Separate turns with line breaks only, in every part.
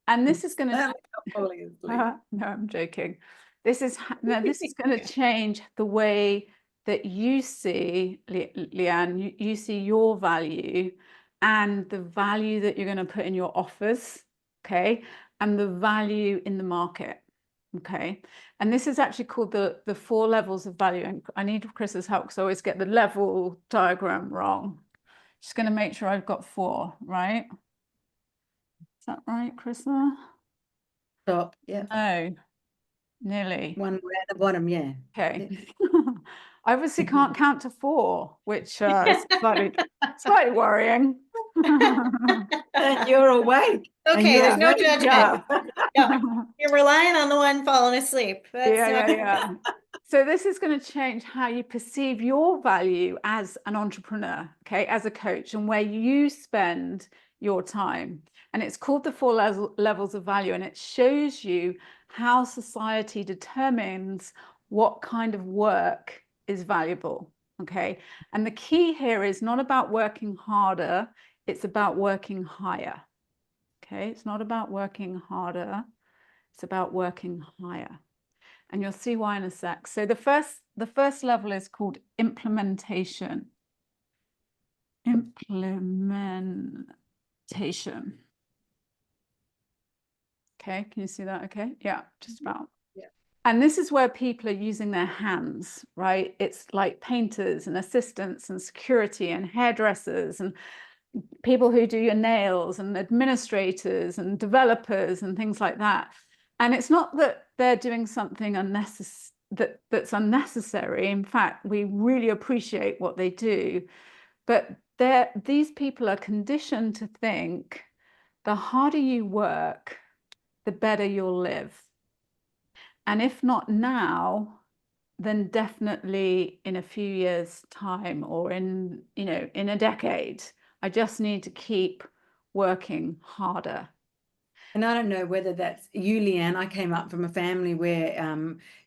And this is going to,
no,
I'm joking. This is going to change the way that you see, Leanne, you see your value and the value that you're going to put in your offers, okay, and the value in the market, okay. And this is actually called the 4 levels of value. And I need Chris's help because I always get the level diagram wrong. Just going to make sure I've got 4, right? Is that right, Chrisa?
Top, yeah.
No, nearly.
One way at the bottom, yeah.
Okay. I obviously can't count to 4, which is slightly worrying.
You're awake.
Okay, there's no judgment.
Yeah.
You're relying on the one falling asleep.
Yeah. So this is going to change how you perceive your value as an entrepreneur, okay, as a coach, and where you spend your time. And it's called the 4 levels of value, and it shows you how society determines what kind of work is valuable, okay? And the key here is not about working harder, it's about working higher, okay? It's not about working harder, it's about working higher. And you'll see why in a sec. So the first level is called implementation. Implementation. Okay, can you see that? Okay, yeah, just about.
Yeah.
And this is where people are using their hands, right? It's like painters and assistants and security and hairdressers and people who do your nails and administrators and developers and things like that. And it's not that they're doing something that's unnecessary. In fact, we really appreciate what they do. But these people are conditioned to think the harder you work, the better you'll live. And if not now, then definitely in a few years' time or in a decade. I just need to keep working harder.
And I don't know whether that's you, Leanne. I came up from a family where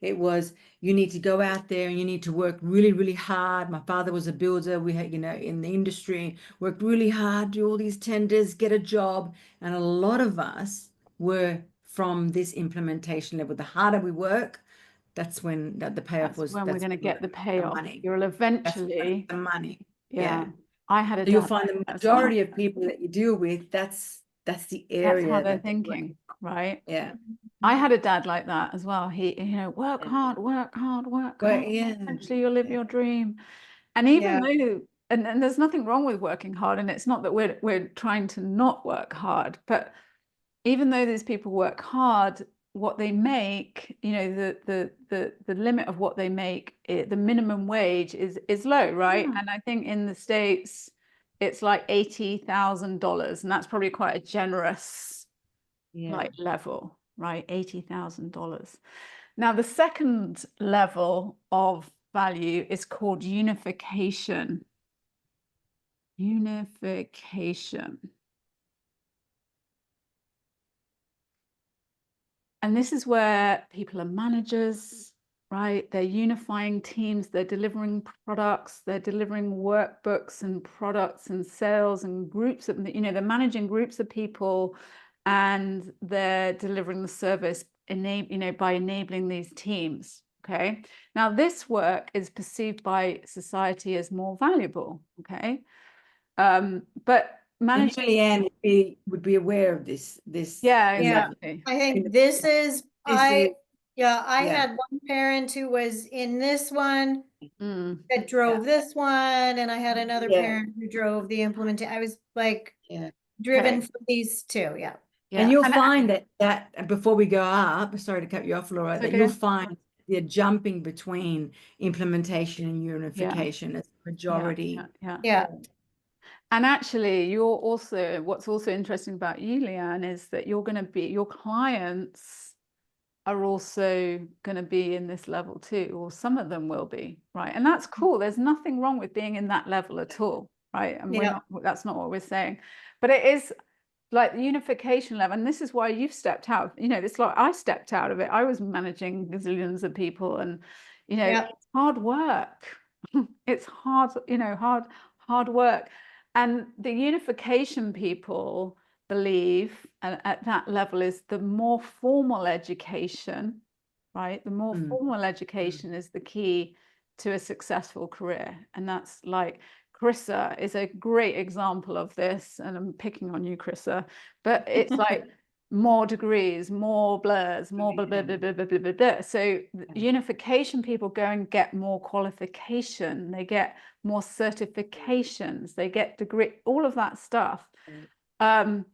it was, you need to go out there and you need to work really, really hard. My father was a builder. We had, in the industry, worked really hard, do all these tenders, get a job. And a lot of us were from this implementation level. The harder we work, that's when the payoff was.
When we're going to get the payoff.
Money.
You'll eventually.
That's the money.
Yeah. I had a
So you'll find the majority of people that you deal with, that's the area.
That's how they're thinking, right?
Yeah.
I had a dad like that as well. He, work hard, work hard, work hard.
Yeah.
Eventually you'll live your dream. And even though, and there's nothing wrong with working hard, and it's not that we're trying to not work hard, but even though these people work hard, what they make, the limit of what they make, the minimum wage is low, right? And I think in the States, it's like $80,000, and that's probably quite a generous level, right? $80,000. Now, the second level of value is called unification. Unification. And this is where people are managers, right? They're unifying teams, they're delivering products, they're delivering workbooks and products and sales and groups of, they're managing groups of people and they're delivering the service by enabling these teams. Okay. Now this work is perceived by society as more valuable. Okay. But managing
Leanne would be aware of this.
Yeah, exactly.
I think this is I had one parent who was in this one that drove this one, and I had another parent who drove the implementation. I was like driven for these two. Yeah.
And you'll find that before we go up, sorry to cut you off, Laura, that you'll find the jumping between implementation and unification as the majority.
Yeah.
And actually, what's also interesting about you, Leanne, is that your clients are also going to be in this level too, or some of them will be, right? And that's cool. There's nothing wrong with being in that level at all, right? And that's not what we're saying. But it is like the unification level, and this is why you've stepped out. It's like I stepped out of it. I was managing gazillions of people, and it's hard work. It's hard, hard work. And the unification people, believe, and at that level, is the more formal education, right? The more formal education is the key to a successful career. And that's like, Carissa is a great example of this, and I'm picking on you, Carissa, but it's like more degrees, more blurs, more blah, blah, blah, blah, blah, blah, blah, blah. So unification people go and get more qualification, they get more certifications, they get degree, all of that stuff. And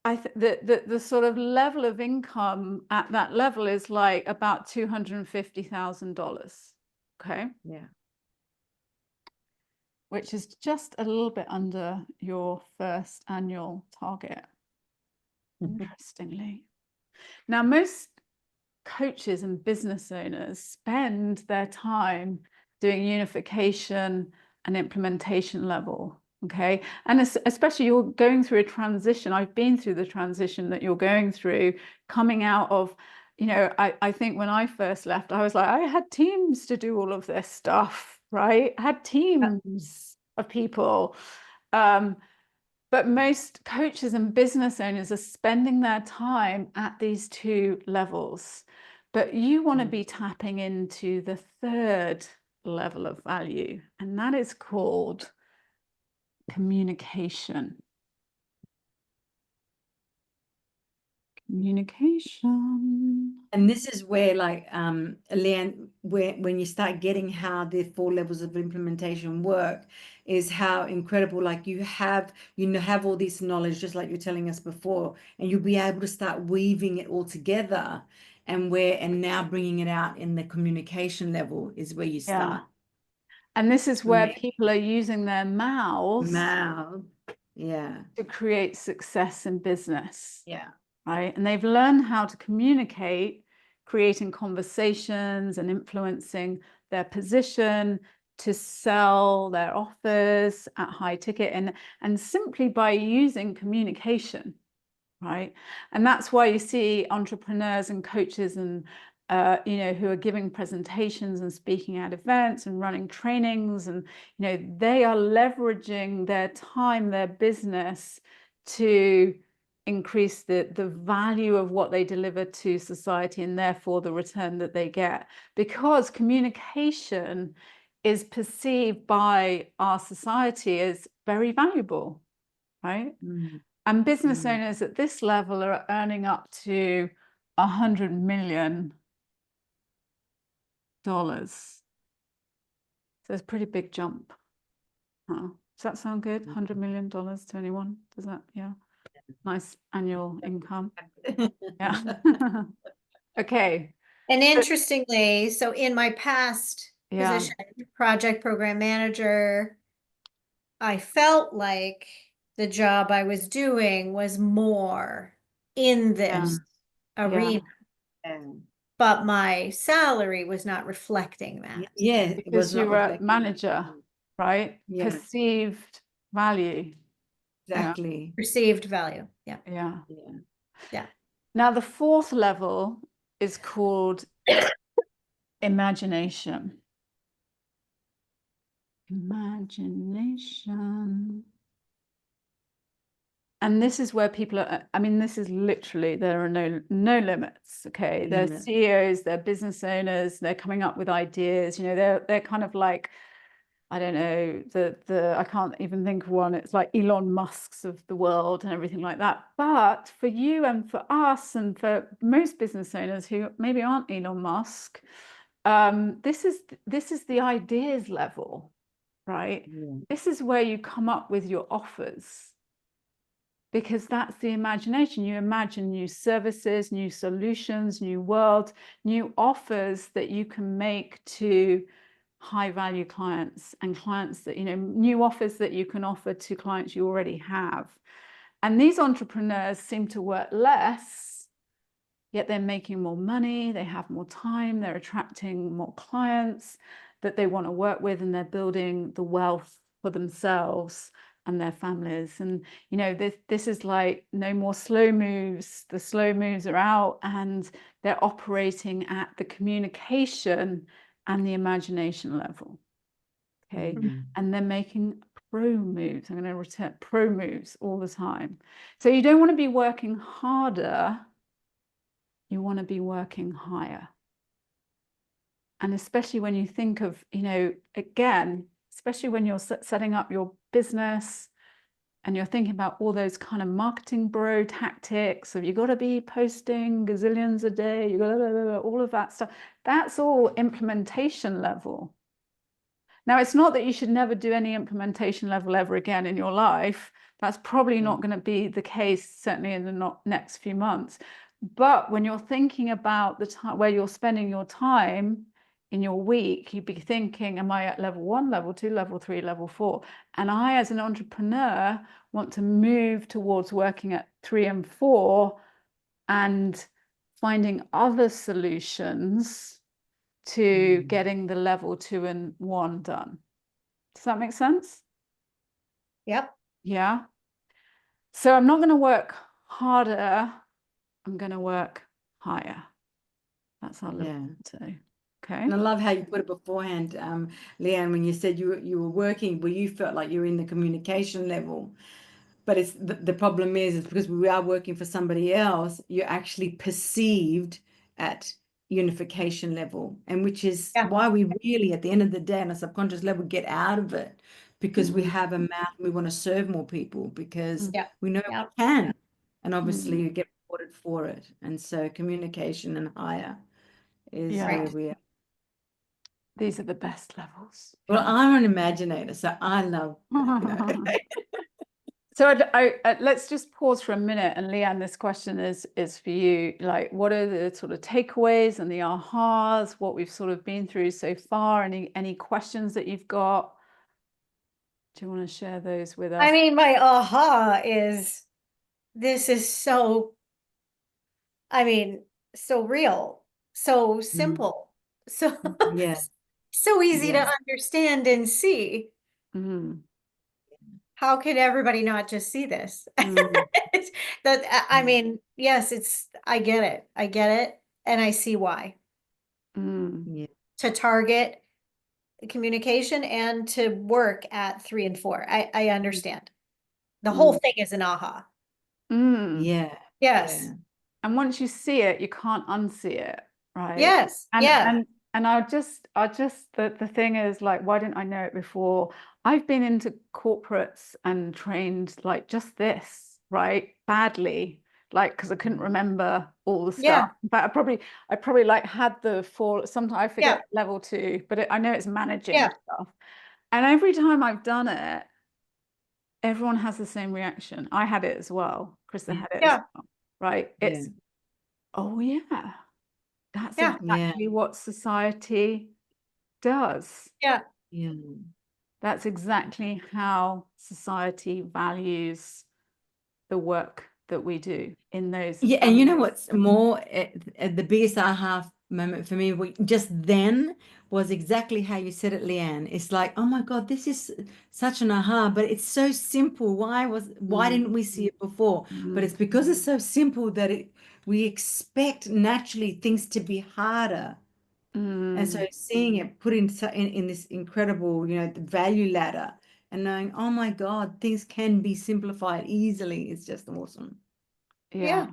I think that the sort of level of income at that level is like about $250,000. Okay.
Yeah.
Which is just a little bit under your first annual target. Interestingly. Now, most coaches and business owners spend their time doing unification and implementation level. Okay. And especially you're going through a transition. I've been through the transition that you're going through, coming out of, you know, I think when I first left, I was like, I had teams to do all of this stuff, right? I had teams of people. But most coaches and business owners are spending their time at these two levels. But you want to be tapping into the third level of value, and that is called communication. Communication.
And this is where, like, Leanne, where when you start getting how the 4 levels of implementation work, is how incredible, like you have all this knowledge, just like you're telling us before, and you'll be able to start weaving it all together, and now bringing it out in the communication level is where you start.
And this is where people are using their mouths
to
create success in business.
Yeah.
Right. And they've learned how to communicate, creating conversations and influencing their position to sell their offers at high ticket, and simply by using communication. Right. And that's why you see entrepreneurs and coaches and you know, who are giving presentations and speaking at events and running trainings, and you know, they are leveraging their time, their business, to increase the value of what they deliver to society, and therefore the return that they get, because communication is perceived by our society as very valuable, right? And business owners at this level are earning up to $100 million. So it's a pretty big jump. Does that sound good? $100 million to anyone? Does that, yeah? Nice annual income. Yeah. Okay.
And interestingly, so in my past position, project program manager, I felt like the job I was doing was more in this arena, but my salary was not reflecting that.
Yeah,
because you were a manager, right?
Yeah.
Perceived value.
Exactly.
Perceived value. Yeah.
Yeah.
Yeah.
Yeah.
Now the fourth level is called imagination. Imagination. And this is where people are, I mean, this is literally, there are no limits, okay? They're CEOs, they're business owners, they're coming up with ideas, you know, they're kind of like, I don't know, I can't even think of one. It's like Elon Musk's of the world and everything like that. But for you and for us and for most business owners who maybe aren't Elon Musk, this is the ideas level, right? This is where you come up with your offers, because that's the imagination. You imagine new services, new solutions, new worlds, new offers that you can make to high value clients, and clients that, you know, new offers that you can offer to clients you already have. And these entrepreneurs seem to work less, yet they're making more money, they have more time, they're attracting more clients that they want to work with, and they're building the wealth for themselves and their families. And you know, this is like no more slow moves. The slow moves are out, and they're operating at the communication and the imagination level. Okay. And they're making pro moves. I'm going to return pro moves all the time. So you don't want to be working harder. You want to be working higher. And especially when you think of, again, especially when you're setting up your business and you're thinking about all those kind of marketing bro tactics of you got to be posting gazillions a day, you got to all of that stuff. That's all implementation level. Now, it's not that you should never do any implementation level ever again in your life. That's probably not going to be the case, certainly in the next few months. But when you're thinking about the time where you're spending your time in your week, you'd be thinking, am I at level 1, level 2, level 3, level 4? And I, as an entrepreneur, want to move towards working at 3 and 4 and finding other solutions to getting the level 2 and 1 done. Does that make sense?
Yep.
Yeah. So I'm not going to work harder. I'm going to work higher. That's our little motto. Okay.
And I love how you put it beforehand, Leanne, when you said you were working where you felt like you were in the communication level. But it's the problem is because we are working for somebody else, you're actually perceived at unification level, and which is why we really, at the end of the day, on a subconscious level, get out of it, because we have a mouth and we want to serve more people because we know we can, and obviously you get rewarded for it. And so communication and higher is where we are.
These are the best levels.
Well, I'm an imaginator, so I love,
So let's just pause for a minute, and Leanne, this question is for you. Like, what are the sort of takeaways and the ahas, what we've sort of been through so far? Any questions that you've got? Do you want to share those with us?
I mean, my aha is, this is so, so real, so simple, so so easy to understand and see. How can everybody not just see this? I mean, yes, I get it, and I see why. To target communication and to work at 3 and 4. I understand. The whole thing is an aha.
Yeah.
Yes.
And once you see it, you can't unsee it, right?
Yes.
And the thing is, like, why didn't I know it before? I've been into corporates and trained like just this, right? Badly, like, because I couldn't remember all the stuff. But I probably like had the 4, sometimes I forget level 2, but I know it's managing stuff. And every time I've done it, everyone has the same reaction. I had it as well. Krista had it as well, right? It's, oh yeah, that's exactly what society does. That's exactly how society values the work that we do in those.
And you know what's more, the biggest aha moment for me just then was exactly how you said it, Leanne. It's like, oh my God, this is such an aha, but it's so simple. Why didn't we see it before? But it's because it's so simple that we expect naturally things to be harder. And so seeing it put in this incredible, the value ladder, and knowing, oh my God, things can be simplified easily. It's just awesome.
Yeah.